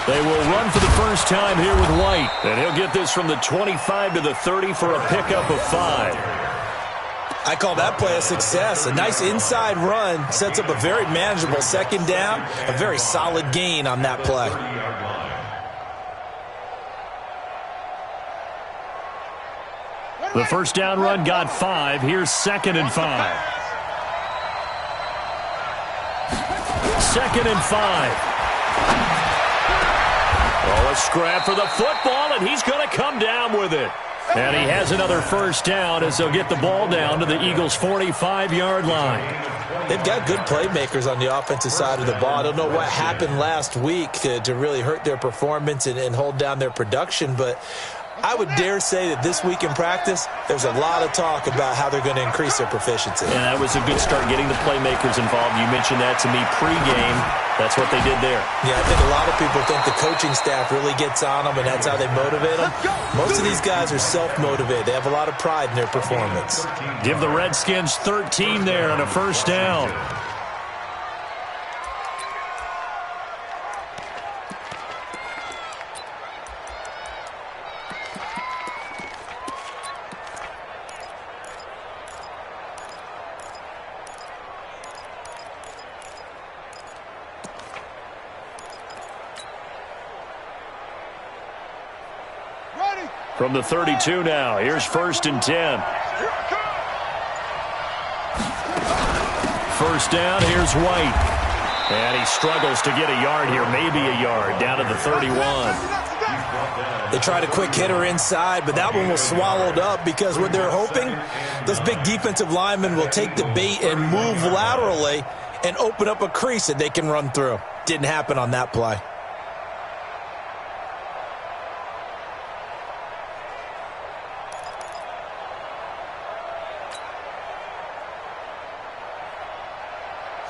They will run for the first time here with White. And he'll get this from the 25 to the 30 for a pickup of 5. I call that play a success. A nice inside run sets up a very manageable second down. A very solid gain on that play. The first down run got 5. Here's 2nd and 5. 2nd and 5. Oh, a scrap for the football, and he's going to come down with it. And he has another first down as they'll get the ball down to the Eagles' 45-yard line. They've got good playmakers on the offensive side of the ball. I don't know what happened last week to really hurt their performance and hold down their production, but I would dare say that this week in practice, there's a lot of talk about how they're going to increase their proficiency. And that was a good start getting the playmakers involved. You mentioned that to me pregame. That's what they did there. Yeah, I think a lot of people think the coaching staff really gets on them, and that's how they motivate them. Most of these guys are self-motivated. They have a lot of pride in their performance. Give the Redskins 13 there on a first down. From the 32 now, here's 1st and 10. First down, here's White. And he struggles to get a yard here, maybe a yard, down to the 31. They tried a quick hitter inside, but that one was swallowed up because what they're hoping, those big defensive linemen will take the bait and move laterally and open up a crease that they can run through. Didn't happen on that play.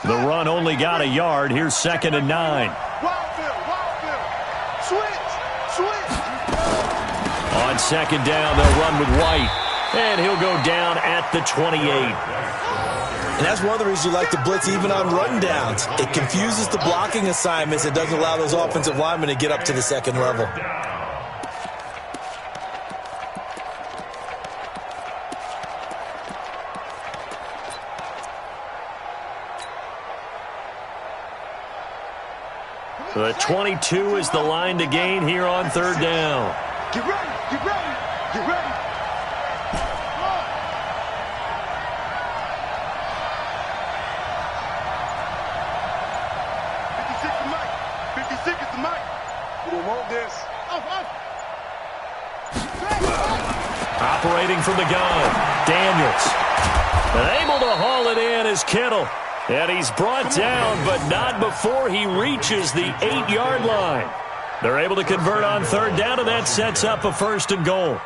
The run only got a yard. Here's 2nd and 9. On 2nd down, they'll run with White. And he'll go down at the 28. And that's one of the reasons you like to blitz even on run downs. It confuses the blocking assignments. It doesn't allow those offensive linemen to get up to the second level. The 22 is the line to gain here on 3rd down. Get ready, get ready, get ready. 56 is the mic. 56 is the mic. We don't want this. Operating from the gun, Daniels. And able to haul it in is Kittle. And he's brought down, but not before he reaches the 8-yard line. They're able to convert on 3rd down, and that sets up a 1st and goal.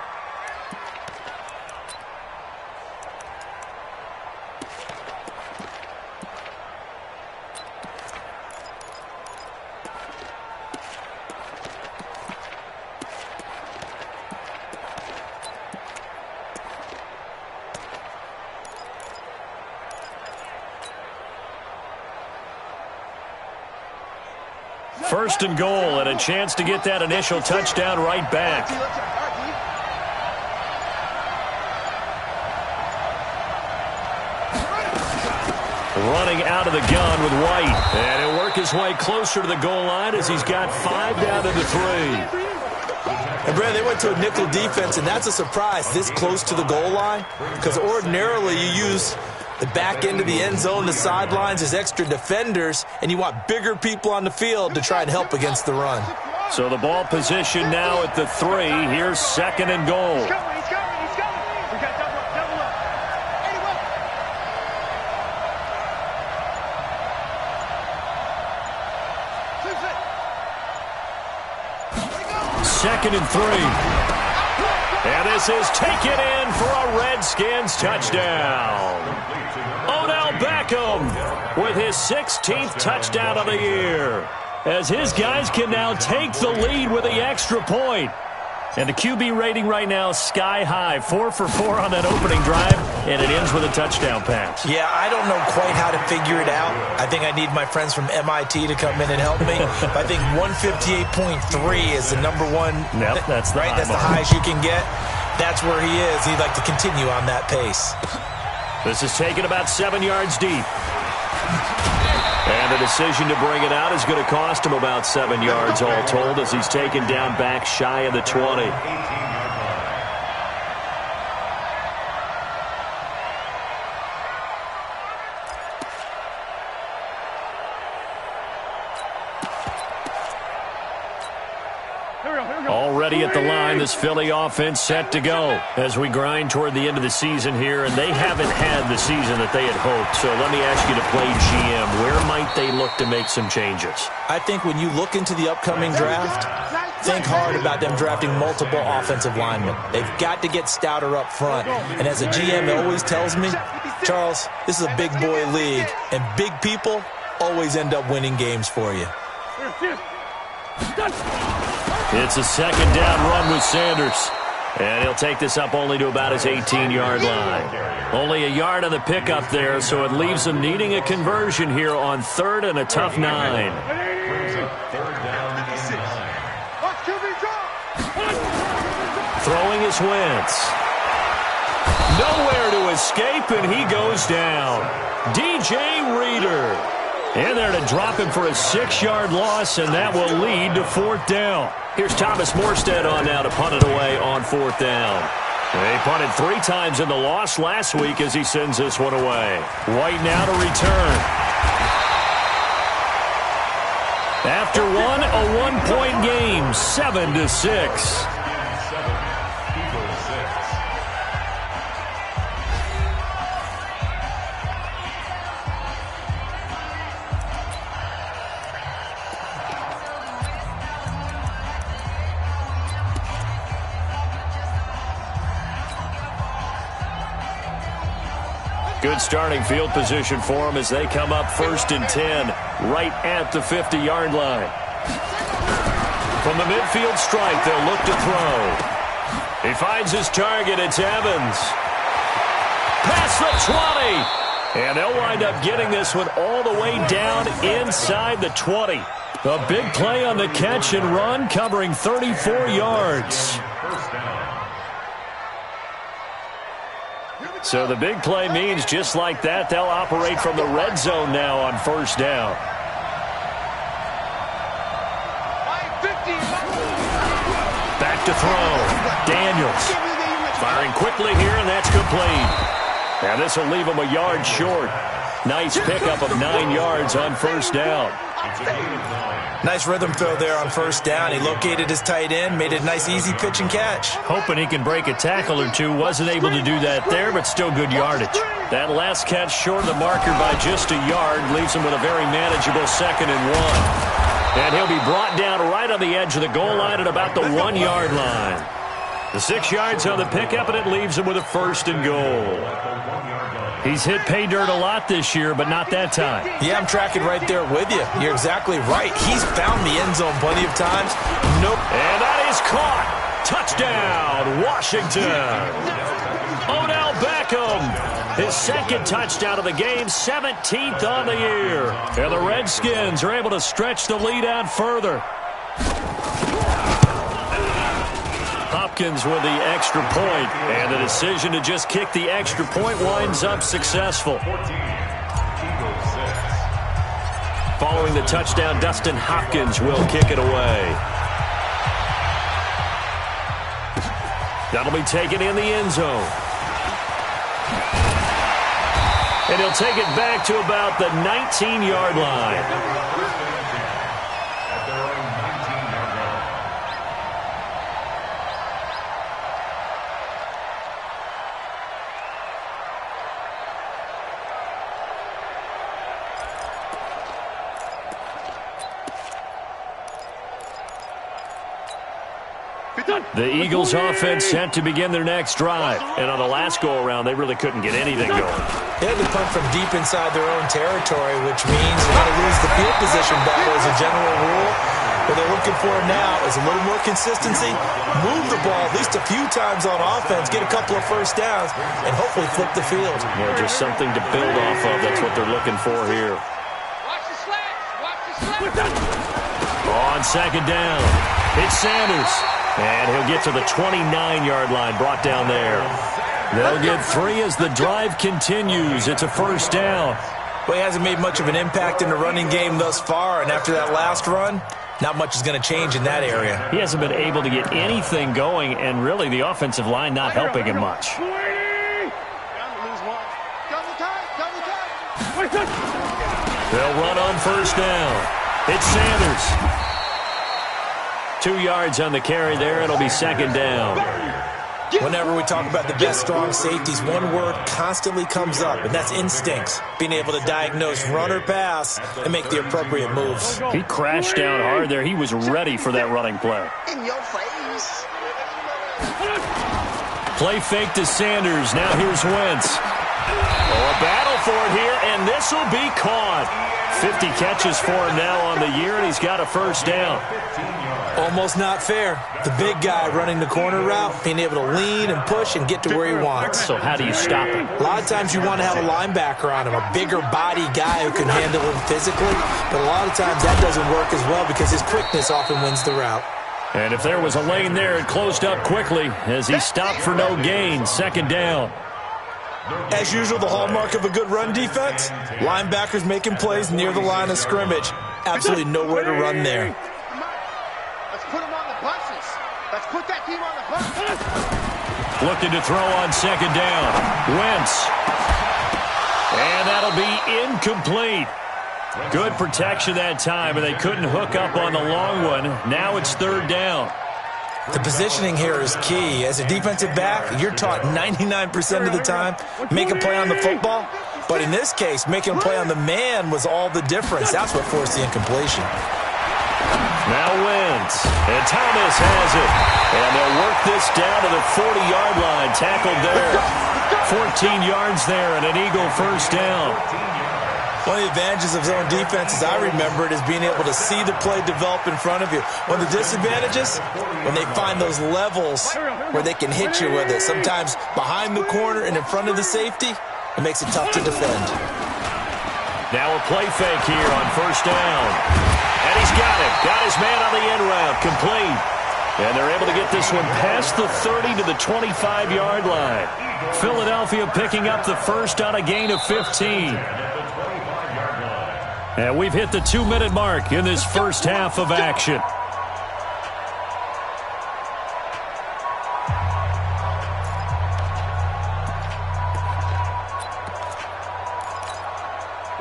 First and goal, and a chance to get that initial touchdown right back. Running out of the gun with White. And he'll work his way closer to the goal line as he's got 5 down to the 3. And, Brad, they went to a nickel defense, and that's a surprise this close to the goal line because ordinarily you use the back end of the end zone, the sidelines as extra defenders, and you want bigger people on the field to try and help against the run. So the ball position now at the 3. Here's 2nd and goal. He's coming. We got double up. 2nd and 3. And this is taken in for a Redskins touchdown. Odell Beckham with his 16th touchdown of the year, as his guys can now take the lead with the extra point. And the QB rating right now, sky high. 4 for 4 on that opening drive, and it ends with a touchdown pass. Yeah, I don't know quite how to figure it out. I think I need my friends from MIT to come in and help me. But I think 158.3 is the number one. Yep, that's the right. That's the highest you can get. That's where he is. He'd like to continue on that pace. This is taken about 7 yards deep. And the decision to bring it out is going to cost him about 7 yards all told as he's taken down back shy of the 20. Already at the line, this Philly offense set to go as we grind toward the end of the season here, and they haven't had the season that they had hoped. So let me ask you to play GM. Where might they look to make some changes? I think when you look into the upcoming draft, think hard about them drafting multiple offensive linemen. They've got to get stouter up front. And as a GM, it always tells me, Charles, this is a big boy league, and big people always end up winning games for you. It's a second down run with Sanders. And he'll take this up only to about his 18-yard line. Only a yard on the pickup there, so it leaves him needing a conversion here on 3rd and a tough 9. Throwing his Wentz. Nowhere to escape, and he goes down. DJ Reader. And there to drop him for a 6-yard loss, and that will lead to 4th down. Here's Thomas Morstead on now to punt it away on 4th down. They punted 3 times in the loss last week as he sends this one away. White now to return. After one, a 1-point game, 7-6. Good starting field position for them as they come up 1st and 10, right at the 50-yard line. From the midfield stripe, they'll look to throw. He finds his target. It's Evans. Past the 20. And they'll wind up getting this one all the way down inside the 20. A big play on the catch and run, covering 34 yards. So the big play means just like that, they'll operate from the red zone now on 1st down. Back to throw. Daniels. Firing quickly here, and that's complete. And this will leave him a yard short. Nice pickup of 9 yards on 1st down. Nice rhythm throw there on 1st down. He located his tight end, made it a nice easy pitch and catch. Hoping he can break a tackle or two. Wasn't able to do that there, but still good yardage. That last catch short of the marker by just a yard leaves him with a very manageable 2nd and 1. And he'll be brought down right on the edge of the goal line at about the 1-yard line. The 6 yards on the pickup, and it leaves him with a 1st and goal. He's hit pay dirt a lot this year, but not that time. Yeah, I'm tracking right there with you. You're exactly right. He's found the end zone plenty of times. Nope. And that is caught. Touchdown, Washington. Odell Beckham. His 2nd touchdown of the game, 17th on the year. And the Redskins are able to stretch the lead out further. Hopkins with the extra point, and the decision to just kick the extra point winds up successful. Following the touchdown, Dustin Hopkins will kick it away. That'll be taken in the end zone. And he'll take it back to about the 19-yard line. The Eagles offense set to begin their next drive. And on the last go-around, they really couldn't get anything going. They had to punt from deep inside their own territory, which means they're going to lose the field position battle as a general rule. What they're looking for now is a little more consistency, move the ball at least a few times on offense, get a couple of first downs, and hopefully flip the field. Yeah, just something to build off of. That's what they're looking for here. Watch the slats. Watch the slats. On second down, it's Sanders. And he'll get to the 29-yard line, brought down there. They'll get 3 as the drive continues. It's a first down. Well, he hasn't made much of an impact in the running game thus far, and after that last run, not much is going to change in that area. He hasn't been able to get anything going, and really the offensive line not helping him much. They'll run on first down. It's Sanders. 2 yards on the carry there. It'll be second down. Whenever we talk about the best strong safeties, one word constantly comes up, and that's instincts. Being able to diagnose run or pass and make the appropriate moves. He crashed down hard there. He was ready for that running play. In your face. Play fake to Sanders. Now here's Wentz. Oh, a battle for it here, and this will be caught. 50 catches for him now on the year, and he's got a first down. Almost not fair. The big guy running the corner route, being able to lean and push and get to where he wants. So how do you stop him? A lot of times you want to have a linebacker on him, a bigger body guy who can handle him physically, but a lot of times that doesn't work as well because his quickness often wins the route. And if there was a lane there, it closed up quickly as he stopped for no gain. Second down. As usual, the hallmark of a good run defense, linebackers making plays near the line of scrimmage. Absolutely nowhere to run there. Let's put him on the buses. Let's put that team on the buses. Looking to throw on second down. Wentz. And that'll be incomplete. Good protection that time, and they couldn't hook up on the long one. Now it's third down. The positioning here is key. As a defensive back, you're taught 99% of the time, make a play on the football. But in this case, making a play on the man was all the difference. That's what forced the incompletion. Now Wentz. And Thomas has it. And they'll work this down to the 40-yard line. Tackled there. 14 yards there and an Eagle first down. One of the advantages of zone defense, as I remember it, is being able to see the play develop in front of you. One of the disadvantages, when they find those levels where they can hit you with it, sometimes behind the corner and in front of the safety, it makes it tough to defend. Now a play fake here on first down. And he's got it. Got his man on the end route. Complete. And they're able to get this one past the 30 to the 25-yard line. Philadelphia picking up the first on a gain of 15. And we've hit the 2-minute mark in this first half of action.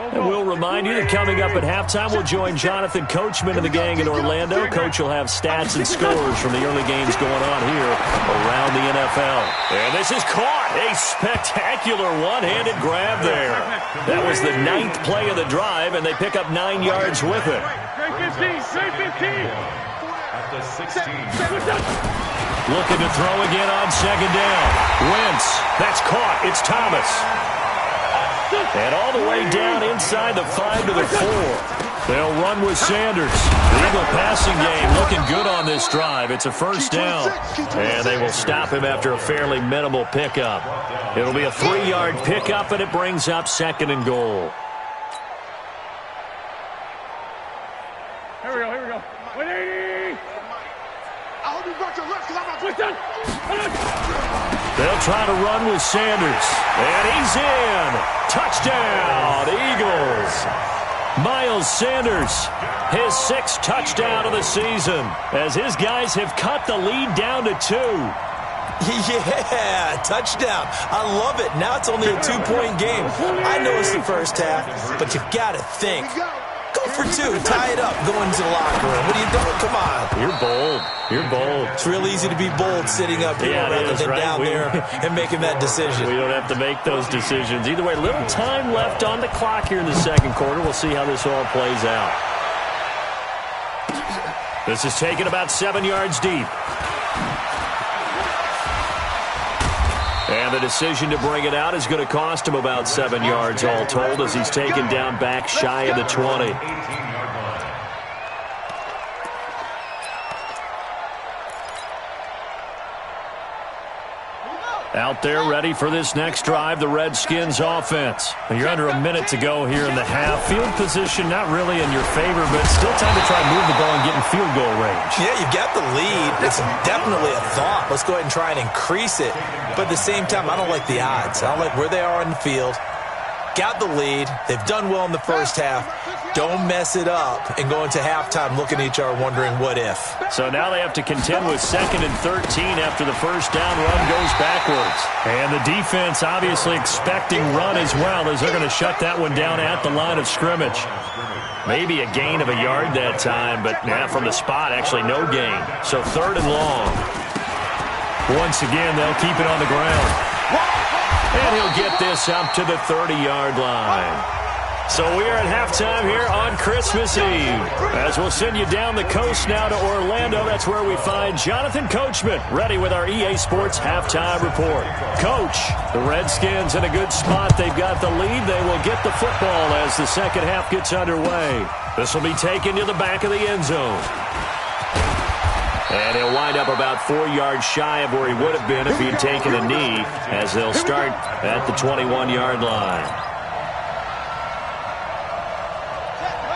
And we'll remind you that coming up at halftime, we'll join Jonathan Coachman and the gang in Orlando. Coach will have stats and scores from the early games going on here around the NFL. And this is caught. A spectacular one-handed grab there. That was the 9th play of the drive, and they pick up 9 yards with it. At the 16. Looking to throw again on second down. Wentz. That's caught. It's Thomas. And all the way down inside the 5 to the 4. They'll run with Sanders. The Eagle passing game looking good on this drive. It's a first down. And they will stop him after a fairly minimal pickup. It'll be a 3-yard pickup, and it brings up second and goal. Here we go. 180. I hope you brought your left because I'm not twisting. They'll try to run with Sanders. And he's in. Touchdown, Eagles. Miles Sanders, his 6th touchdown of the season, as his guys have cut the lead down to 2. Yeah, touchdown. I love it. Now it's only a 2-point game. I know it's the first half, but you've got to think. Go for 2. Tie it up. Go into the locker room. What are you doing? Come on. You're bold. You're bold. It's real easy to be bold sitting up here rather than down there and making that decision. We don't have to make those decisions. Either way, little time left on the clock here in the second quarter. We'll see how this all plays out. This is taken about 7 yards deep. And the decision to bring it out is going to cost him about 7 yards all told as he's taken down back shy of the 20. Out there ready for this next drive, the Redskins offense. You're under a minute to go here in the half. Field position not really in your favor, but still time to try and move the ball and get in field goal range. Yeah, you got the lead. It's definitely a thought. Let's go ahead and try and increase it. But at the same time, I don't like the odds. I don't like where they are on the field. Got the lead. They've done well in the first half. Don't mess it up and go into halftime looking at each other wondering what if. So now they have to contend with 2nd and 13 after the first down run goes backwards. And the defense obviously expecting run as well as they're going to shut that one down at the line of scrimmage. Maybe a gain of a yard that time, but from the spot, actually no gain. So 3rd and long. Once again, they'll keep it on the ground. And he'll get this up to the 30-yard line. So we are at halftime here on Christmas Eve. As we'll send you down the coast now to Orlando, that's where we find Jonathan Coachman ready with our EA Sports Halftime Report. Coach, the Redskins in a good spot. They've got the lead. They will get the football as the second half gets underway. This will be taken to the back of the end zone. And he'll wind up about 4 yards shy of where he would have been if he had taken a knee, as they'll start at the 21-yard line.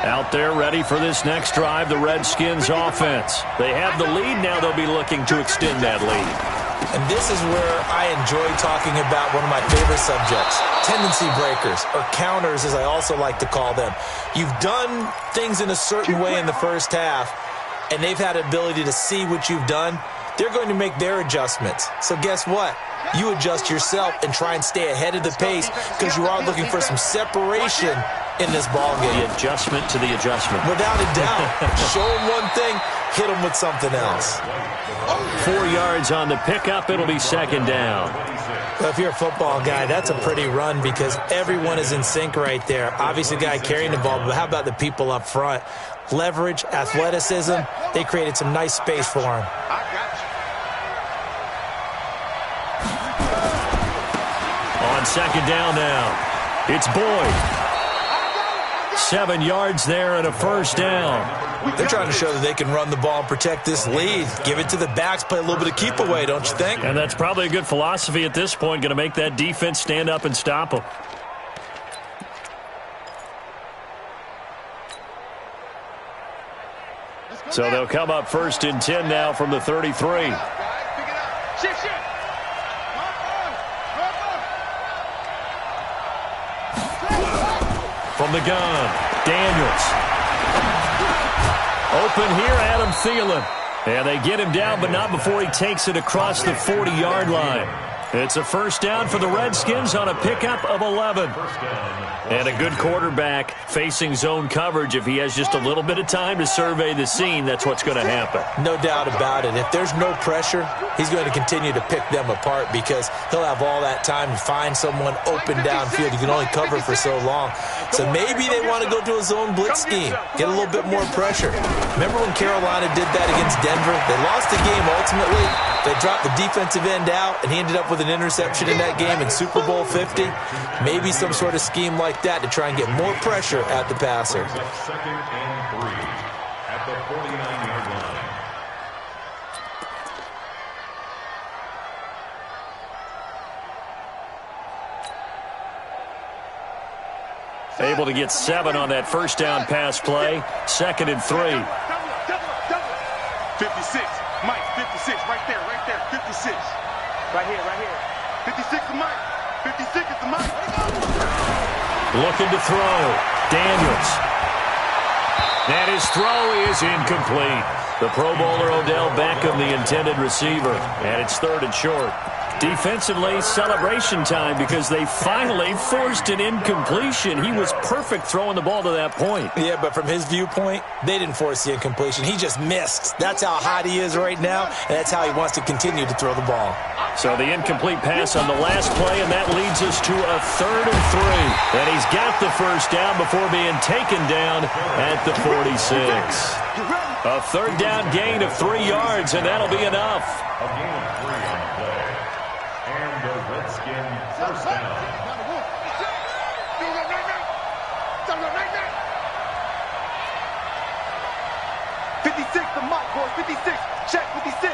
Out there ready for this next drive, the Redskins offense. They have the lead now. They'll be looking to extend that lead. And this is where I enjoy talking about one of my favorite subjects, tendency breakers, or counters as I also like to call them. You've done things in a certain way in the first half, and they've had the ability to see what you've done. They're going to make their adjustments. So guess what? You adjust yourself and try and stay ahead of the pace because you are looking for some separation in this ball game. The adjustment to the adjustment. Without a doubt. Show them one thing, hit them with something else. 4 yards on the pickup. It'll be 2nd down. Well, if you're a football guy, that's a pretty run because everyone is in sync right there. Obviously, the guy carrying the ball, but how about the people up front? Leverage, athleticism, they created some nice space for him. On 2nd down now, it's Boyd. 7 yards there and a 1st down. They're trying to show that they can run the ball and protect this lead. Give it to the backs, play a little bit of keep away, don't you think? And that's probably a good philosophy at this point, going to make that defense stand up and stop them. So they'll come up 1st and 10 now from the 33. From the gun, Daniels. Open here, Adam Thielen. And they get him down, but not before he takes it across the 40-yard line. It's a 1st down for the Redskins on a pickup of 11. And a good quarterback facing zone coverage. If he has just a little bit of time to survey the scene, that's what's going to happen. No doubt about it. If there's no pressure, he's going to continue to pick them apart because he'll have all that time to find someone open downfield. You can only cover for so long. So maybe they want to go to a zone blitz scheme, get a little bit more pressure. Remember when Carolina did that against Denver? They lost the game ultimately. They dropped the defensive end out, and he ended up with an interception in that game in Super Bowl 50. Maybe some sort of scheme like that to try and get more pressure at the passer. 2nd and 3 at the 49-yard line. Able to get 7 on that 1st down pass play. 2nd and 3. 56. Mike, 56. Right there. 56. Right here. 56 to Mike. 56 is to Mike. Looking to throw. Daniels. And his throw is incomplete. The Pro Bowler Odell Beckham, the intended receiver. And it's 3rd and short. Defensively, celebration time because they finally forced an incompletion. He was perfect throwing the ball to that point. Yeah, but from his viewpoint, they didn't force the incompletion. He just missed. That's how hot he is right now, and that's how he wants to continue to throw the ball. So the incomplete pass on the last play, and that leads us to a 3rd and 3. And he's got the 1st down before being taken down at the 46. A 3rd down gain of 3 yards, and that'll be enough. A gain of 3 on the play. And the Redskins 1st down. 56 to Mike, boys. 56. Check 56.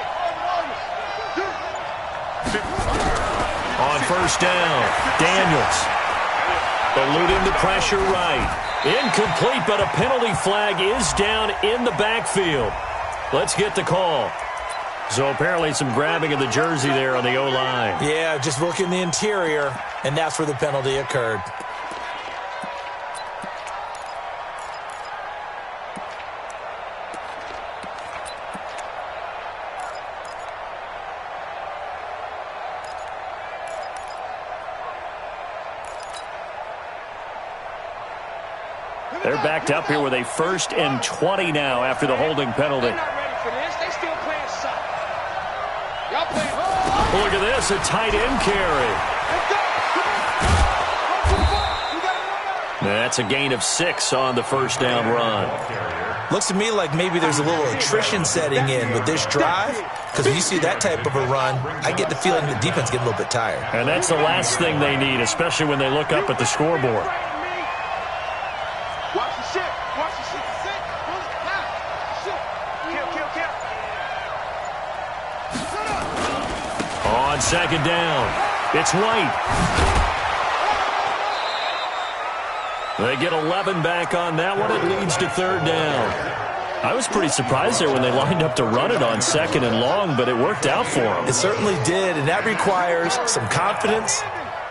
first down. Daniels eluding the pressure right. Incomplete, but a penalty flag is down in the backfield. Let's get the call. So apparently some grabbing of the jersey there on the O-line. Yeah, just look in the interior, and that's where the penalty occurred. They're backed up here with a 1st and 20 now after the holding penalty. They're not ready for this. They still playing soft. Y'all playing. Look at this, a tight end carry. That's a gain of 6 on the first down run. Looks to me like maybe there's a little attrition setting in with this drive, because when you see that type of a run, I get the feeling the defense getting a little bit tired. And that's the last thing they need, especially when they look up at the scoreboard. Watch the shit. Watch the shit. Kill. On second down, it's White. They get 11 back on that one. It leads to 3rd down. I was pretty surprised there when they lined up to run it on 2nd and long, but it worked out for them. It certainly did, and that requires some confidence,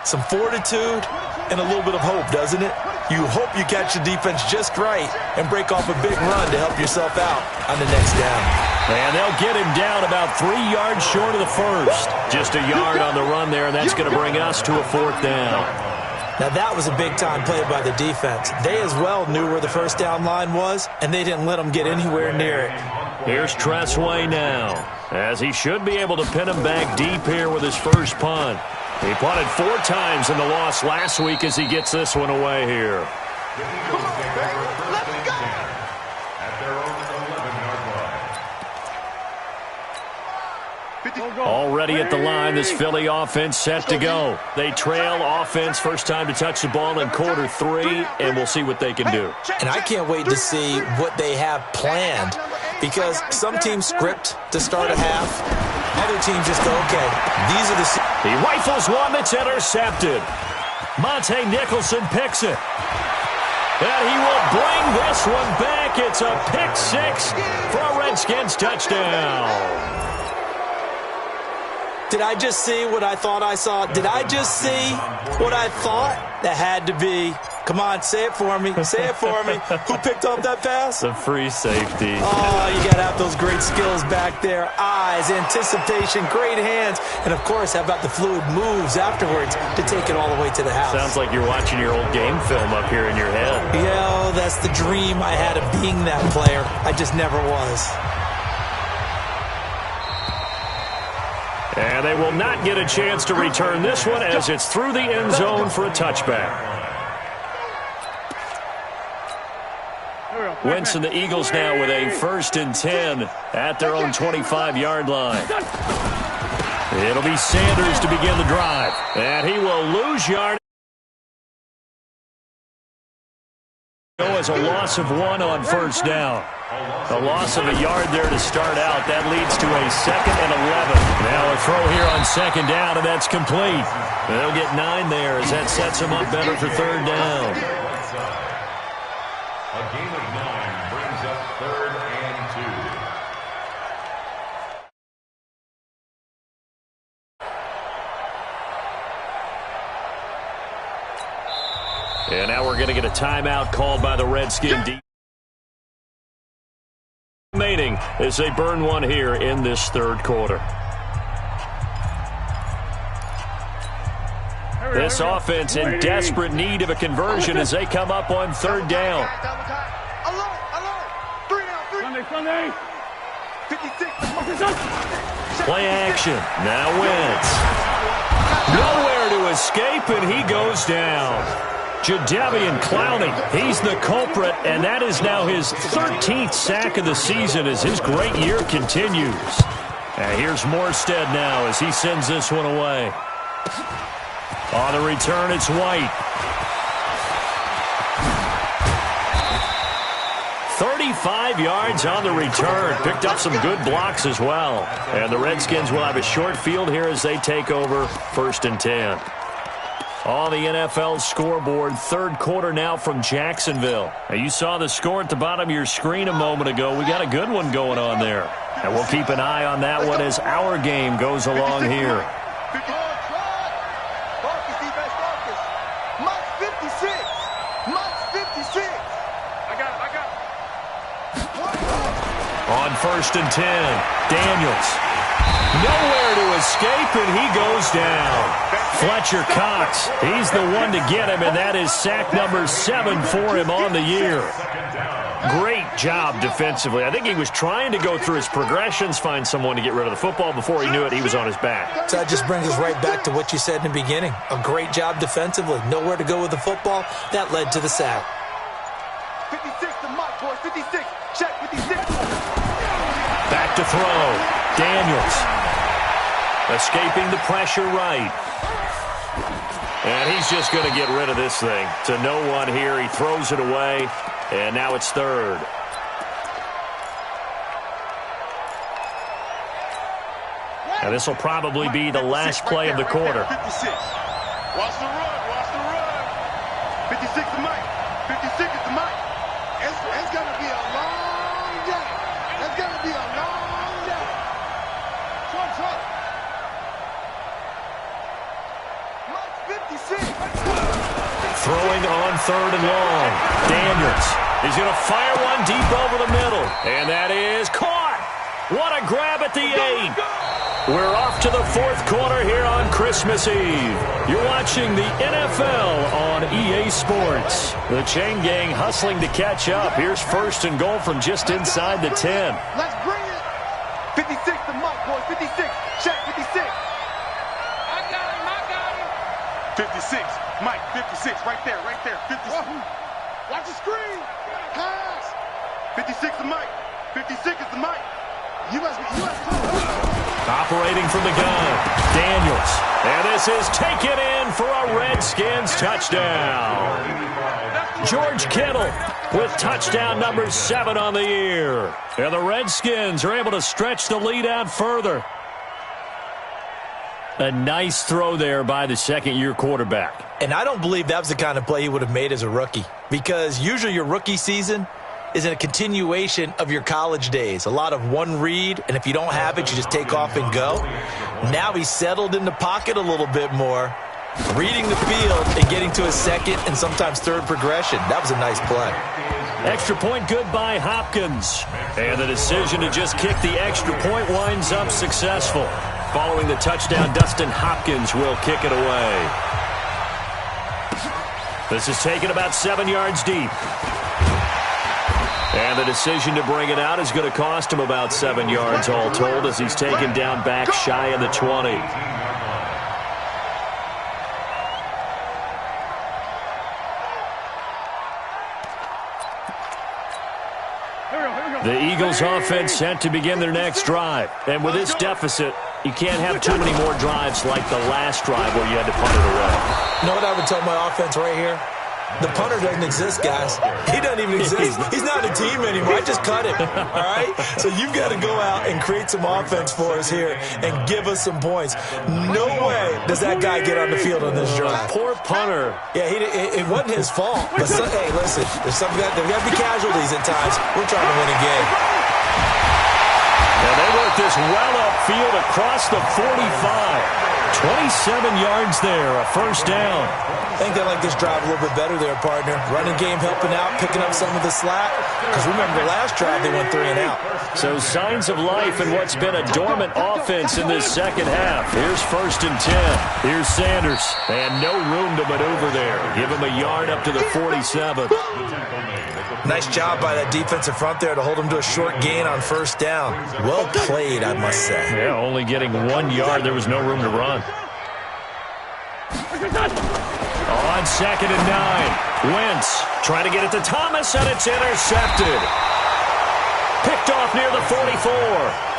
some fortitude, and a little bit of hope, doesn't it? You hope you catch the defense just right and break off a big run to help yourself out on the next down. And they'll get him down about 3 yards short of the first. Just a yard on the run there, and that's going to bring us to a 4th down. Now, that was a big-time play by the defense. They as well knew where the first down line was, and they didn't let them get anywhere near it. Here's Tressway now, as he should be able to pin him back deep here with his first punt. He punted 4 times in the loss last week as he gets this one away here. Already at the line, this Philly offense set to go. They trail offense, first time to touch the ball in quarter 3, and we'll see what they can do. And I can't wait to see what they have planned, because some teams script to start a half. Other teams just go, okay, these are the... He rifles one that's intercepted. Monte Nicholson picks it. And he will bring this one back. It's a pick 6 for a Redskins touchdown. Did I just see what I thought I saw? Did I just see what I thought? That had to be. Come on, say it for me. Say it for me. Who picked up that pass? The free safety. Oh, you got to have those great skills back there. Eyes, anticipation, great hands. And, of course, how about the fluid moves afterwards to take it all the way to the house? Sounds like you're watching your old game film up here in your head. Yeah, that's the dream I had of being that player. I just never was. And they will not get a chance to return this one as it's through the end zone for a touchback. Wentz and the Eagles now with a 1st and 10 at their own 25-yard line. It'll be Sanders to begin the drive. And he will lose yard. As a loss of 1 on first down. A loss of a yard there to start out. That leads to a 2nd and 11. Now a throw here on 2nd down, and that's complete. They'll get 9 there as that sets them up better for 3rd down. A gain of 9 brings up 3rd and 2. And now we're going to get a timeout called by the Redskins. Remaining as they burn one here in this 3rd quarter. This offense in desperate need of a conversion as they come up on 3rd down. Play action. Now Wentz. Nowhere to escape, and he goes down. Jadeveon Clowney, he's the culprit, and that is now his 13th sack of the season as his great year continues. And here's Morstead now as he sends this one away. On the return, it's White. 35 yards on the return. Picked up some good blocks as well. And the Redskins will have a short field here as they take over 1st and 10. On the NFL scoreboard, third quarter now from Jacksonville. Now, you saw the score at the bottom of your screen a moment ago. We got a good one going on there. And we'll keep an eye on that one as our game goes along here. On 1st and 10, Daniels. Nowhere to escape, and he goes down. Fletcher Cox, he's the one to get him, and that is sack number 7 for him on the year. Great job defensively. I think he was trying to go through his progressions, find someone to get rid of the football. Before he knew it, he was on his back. So that just brings us right back to what you said in the beginning. A great job defensively. Nowhere to go with the football. That led to the sack. 56 to Mike, boys. 56. Check 56. Back to throw. Daniels. Escaping the pressure right. And he's just going to get rid of this thing. To no one here. He throws it away. And now it's 3rd. And this will probably be the last play of the quarter. 56. Watch the run. Watch the run. 56 to Mike. 56 is to Mike. It's going to be a long day. It's going to be a long day. Trump. Mike 56. Throwing on 3rd and long. Daniels. He's going to fire one deep over the middle. And that is caught. What a grab at the 8. We're off to the 4th quarter here on Christmas Eve. You're watching the NFL on EA Sports. The chain gang hustling to catch up. Here's 1st and goal from just inside the 10. Let's bring it. 56 to Mike, boys. 56. Check 56. I got him. 56. Mike, 56. Right there. 56. Watch the screen. Pass. 56 to Mike. 56 is to Mike. You must Operating from the gun, Daniels. And this is taken in for a Redskins touchdown. George Kittle with touchdown number 7 on the year. And the Redskins are able to stretch the lead out further. A nice throw there by the second-year quarterback. And I don't believe that was the kind of play he would have made as a rookie. Because usually your rookie season is a continuation of your college days. A lot of one read, and if you don't have it, you just take off and go. Now he's settled in the pocket a little bit more, reading the field and getting to his second and sometimes third progression. That was a nice play. Extra point good by Hopkins. And the decision to just kick the extra point winds up successful. Following the touchdown, Dustin Hopkins will kick it away. This is taken about 7 yards deep. And the decision to bring it out is going to cost him about 7 yards all told as he's taken down back shy of the 20. The Eagles offense set to begin their next drive. And with this deficit, you can't have too many more drives like the last drive where you had to punt it away. You know what I would tell my offense right here? The punter doesn't exist, guys. He doesn't even exist. He's not a team anymore. I just cut him, all right? So you've got to go out and create some offense for us here and give us some points. No way does that guy get on the field on this drive. Poor punter. Yeah, it wasn't his fault. But hey, listen, there's got to be casualties at times. We're trying to win a game. And they work this well upfield across the 45. 27 yards there, a first down. I think they like this drive a little bit better there, partner. Running game helping out, picking up some of the slack. Because remember, the last drive they went 3 and out. So signs of life in what's been a dormant offense in this second half. Here's 1st and 10. Here's Sanders. And no room to maneuver there. Give him a yard up to the 47. Nice job by that defensive front there to hold him to a short gain on first down. Well played, I must say. Yeah, only getting 1 yard. There was no room to run. On 2nd and 9. Wentz trying to get it to Thomas, and it's intercepted. Picked off near the 44.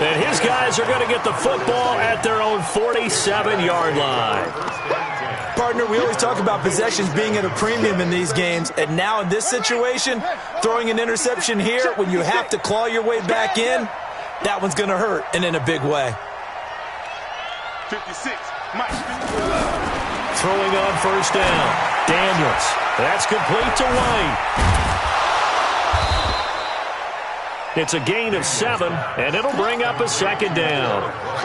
And his guys are going to get the football at their own 47-yard line. partner. We always talk about possessions being at a premium in these games, and now in this situation, throwing an interception here when you have to claw your way back in, that one's going to hurt, and in a big way. 56, Mike. Throwing on first down. Daniels. That's complete to White. It's a gain of 7, and it'll bring up a second down.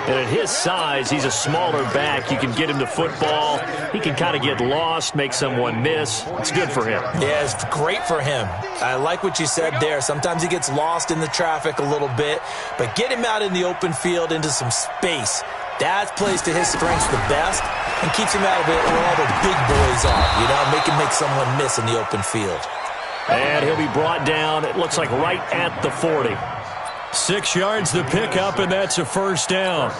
And at his size, he's a smaller back. You can get him to football. He can kind of get lost, make someone miss. It's good for him. Yeah, it's great for him. I like what you said there. Sometimes he gets lost in the traffic a little bit, but get him out in the open field into some space. That plays to his strengths the best and keeps him out of it where all the big boys are, you know, make him make someone miss in the open field. And he'll be brought down, it looks like right at the 40. 6 yards the pickup, and that's a first down.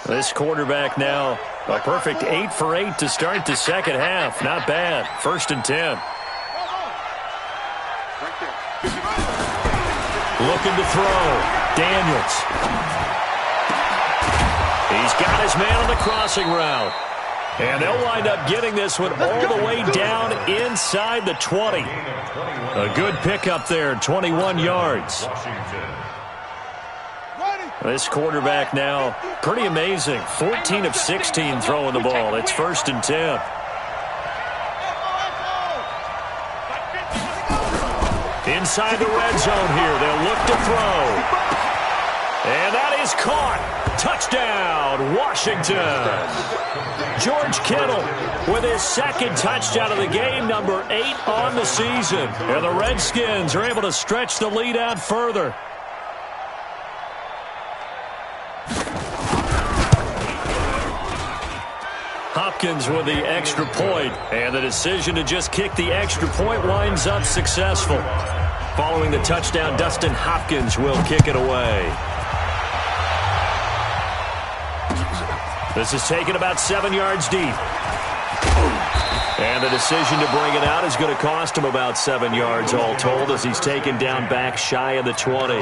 This quarterback now, a perfect 8 for 8 to start the second half. Not bad. 1st and 10. Looking to throw. Daniels. He's got his man on the crossing route. And they'll wind up getting this one all the way down inside the 20. A good pickup there, 21 yards. This quarterback now, pretty amazing. 14 of 16 throwing the ball. It's 1st and 10. Inside the red zone here. They'll look to throw. And that is caught. Touchdown, Washington. George Kittle with his 2nd touchdown of the game, number 8 on the season. And the Redskins are able to stretch the lead out further. Hopkins with the extra point, and the decision to just kick the extra point winds up successful. Following the touchdown, Dustin Hopkins will kick it away. This is taken about 7 yards deep. And the decision to bring it out is going to cost him about 7 yards all told as he's taken down back shy of the 20.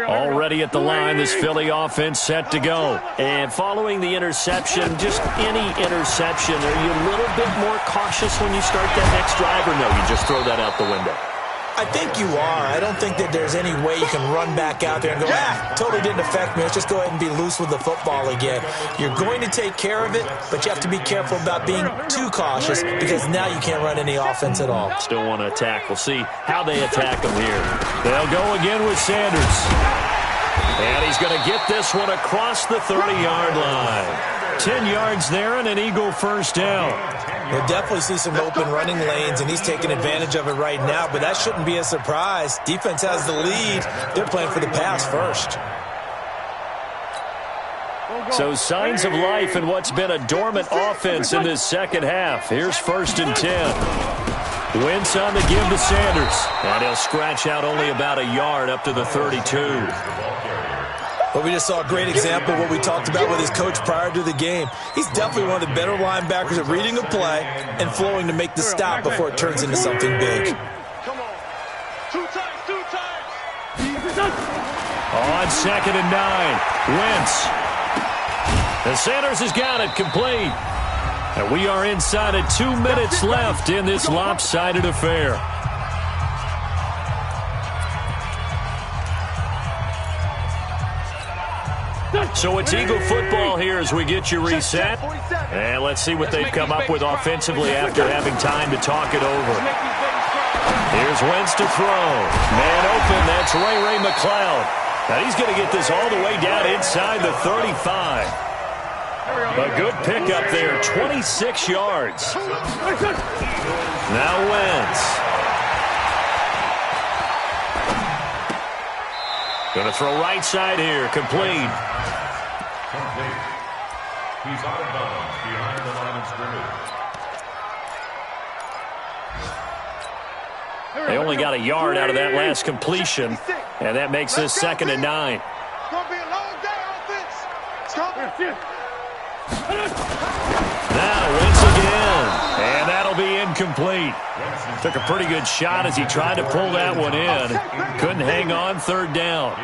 Already at the line, this Philly offense set to go. And following the interception, just any interception, are you a little bit more cautious when you start that next drive, or no, you just throw that out the window? I think you are. I don't think that there's any way you can run back out there and go, totally didn't affect me. Let's just go ahead and be loose with the football again. You're going to take care of it, but you have to be careful about being too cautious because now you can't run any offense at all. Still want to attack. We'll see how they attack him here. They'll go again with Sanders. And he's going to get this one across the 30-yard line. 10 yards there and an Eagle first down. We'll definitely see some open running lanes, and he's taking advantage of it right now, but that shouldn't be a surprise. Defense has the lead. They're playing for the pass first. So signs of life in what's been a dormant offense in this second half. Here's 1st and 10. Wentz on the give to Sanders. And he'll scratch out only about a yard up to the 32. But we just saw a great example of what we talked about with his coach prior to the game. He's definitely one of the better linebackers at reading a play and flowing to make the stop before it turns into something big. Come on. 2 times, 2 times. On 2nd and 9, Wentz. And Sanders has got it complete. And we are inside of 2 minutes left in this lopsided affair. So it's Eagle football here as we get you reset. And let's see what they've come up with offensively after having time to talk it over. Here's Wentz to throw. Man open, that's Ray McLeod. Now he's going to get this all the way down inside the 35. A good pickup there, 26 yards. Now Wentz. Going to throw right side here, complete. He's out of bounds behind the line of scrimmage. They only got a yard out of that last completion, and that makes this 2nd and 9. It's going to be a long day, offense. It's going to be Now Wentz again, and that'll be incomplete. Took a pretty good shot as he tried to pull that one in. Couldn't hang on third down.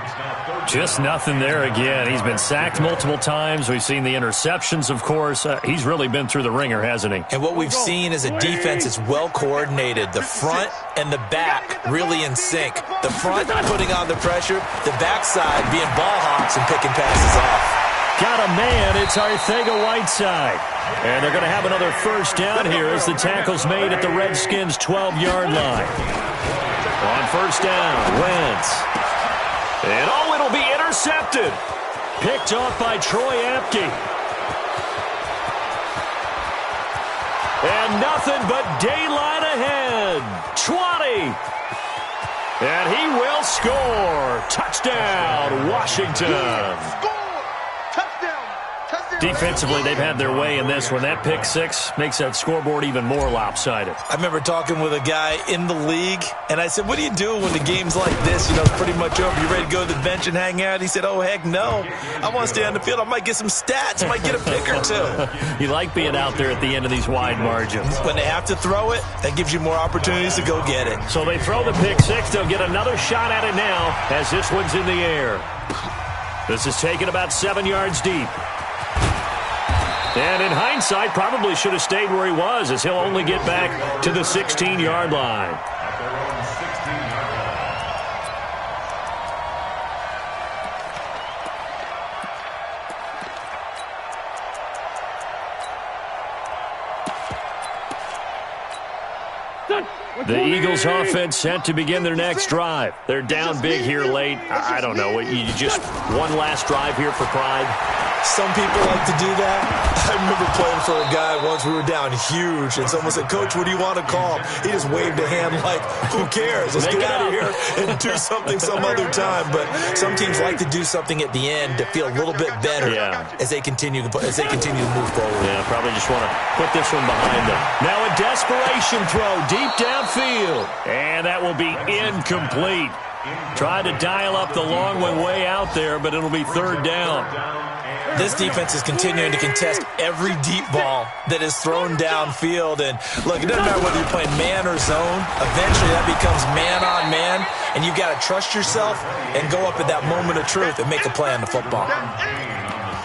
Just nothing there again. He's been sacked multiple times. We've seen the interceptions, of course. He's really been through the ringer, hasn't he? And what we've seen is a defense that's well coordinated. The front and the back really in sync. The front putting on the pressure, the backside being ball hawks and picking passes off. Got a man. It's Arcega-Whiteside. And they're going to have another first down here as the tackle's made at the Redskins' 12-yard line. On first down, Wentz. And it'll be intercepted. Picked off by Troy Apke. And nothing but daylight ahead. 20. And he will score. Touchdown, Washington. Defensively, they've had their way in this one. That pick six makes that scoreboard even more lopsided. I remember talking with a guy in the league, and I said, what do you do when the game's like this? You know, it's pretty much over. You ready to go to the bench and hang out? He said, oh, heck no. I want to stay on the field. I might get some stats. I might get a pick or two. You like being out there at the end of these wide margins. When they have to throw it, that gives you more opportunities to go get it. So they throw the pick six. They'll get another shot at it now as this one's in the air. This is taken about 7 yards deep. And in hindsight, probably should have stayed where he was, as he'll only get back to the 16-yard line. The Eagles offense set to begin their next drive. They're down big here late. I don't know. You just one last drive here for pride? Some people like to do that. I remember playing for a guy once. We were down huge, and someone said, Coach, what do you want to call? He just waved a hand like, who cares? Let's get out of here and do something some other time. But some teams like to do something at the end to feel a little bit better as they continue to move forward. Yeah, probably just want to put this one behind them. Now a desperation throw deep downfield, and that will be incomplete. Tried to dial up the long one way out there, but it'll be third down. This defense is continuing to contest every deep ball that is thrown downfield. And, look, it doesn't matter whether you're playing man or zone. Eventually that becomes man-on-man, and you've got to trust yourself and go up at that moment of truth and make a play on the football.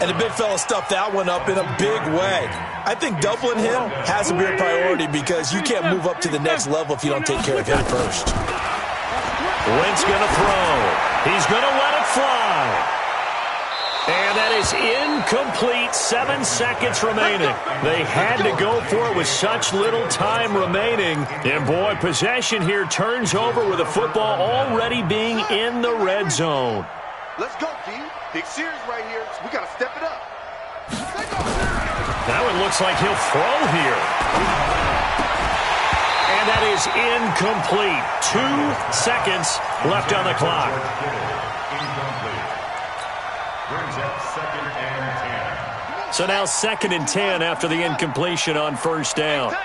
And the big fella stuffed that one up in a big way. I think doubling him has to be a priority because you can't move up to the next level if you don't take care of him first. Wentz going to throw. He's going to let it fly. And that is incomplete. 7 seconds remaining. They had to go for it with such little time remaining. And, boy, possession here turns over with the football already being in the red zone. Let's go, D. Big series right here. We got to step it up. Now it looks like he'll throw here. And that is incomplete. 2 seconds left on the clock. So now 2nd and 10 after the incompletion on first down. Zoom.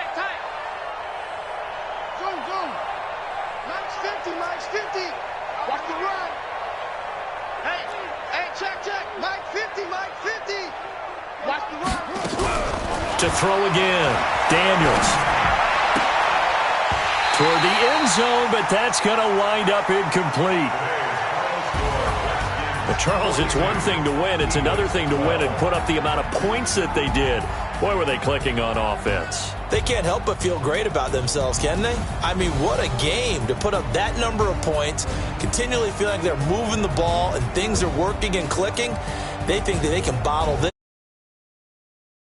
Mike's 50, Mike's 50. Watch the run. Hey, check. Mike 50, Mike 50. Watch the run. To throw again, Daniels. Toward the end zone, but that's going to wind up incomplete. Well, Charles, it's one thing to win. It's another thing to win and put up the amount of points that they did. Boy, were they clicking on offense. They can't help but feel great about themselves, can they? I mean, what a game to put up that number of points, continually feeling like they're moving the ball and things are working and clicking. They think that they can bottle this.